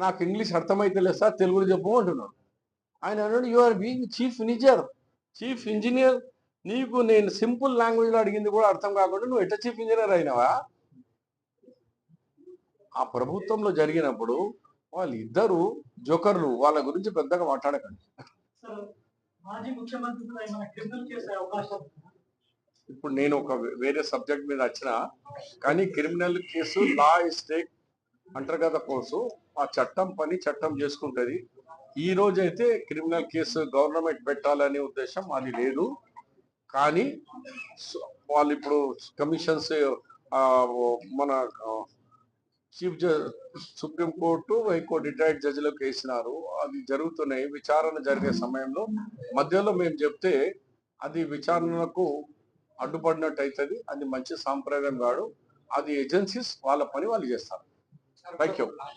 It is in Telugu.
నాకు ఇంగ్లీష్ అర్థమైతే లేదు సార్, తెలుగులో చెప్పు అంటున్నాడు. ఆయన అన్నాడు, you are being chief engineer, నీకు నేను సింపుల్ లాంగ్వేజ్లో అడిగింది కూడా అర్థం కాకుండా నువ్వు ఎట్లా చీఫ్ ఇంజనీర్ అయినావా? ఆ ప్రభుత్వంలో జరిగినప్పుడు వాళ్ళిద్దరు జోకర్లు, వాళ్ళ గురించి పెద్దగా మాట్లాడకండి. ఇప్పుడు నేను ఒక వేరే సబ్జెక్ట్ మీద వచ్చిన, కానీ క్రిమినల్ కేసు లా స్టేక్ అంటారు కదా కోర్సు, ఆ చట్టం పని చట్టం చేసుకుంటది. ఈ రోజైతే క్రిమినల్ కేసు గవర్నమెంట్ పెట్టాలనే ఉద్దేశం అది లేదు. కానీ వాళ్ళు ఇప్పుడు కమిషన్స్ మన chief supreme court, high court retired జడ్జిలకు వేసినారు. అది జరుగుతున్నాయి. విచారణ జరిగే సమయంలో మధ్యలో మేము చెప్తే అది విచారణకు అడ్డుపడినట్టు అవుతుంది. అది మంచి సాంప్రదాయం కాదు. అది ఏజెన్సీస్ వాళ్ళ పని వాళ్ళు చేస్తారు. Thank you.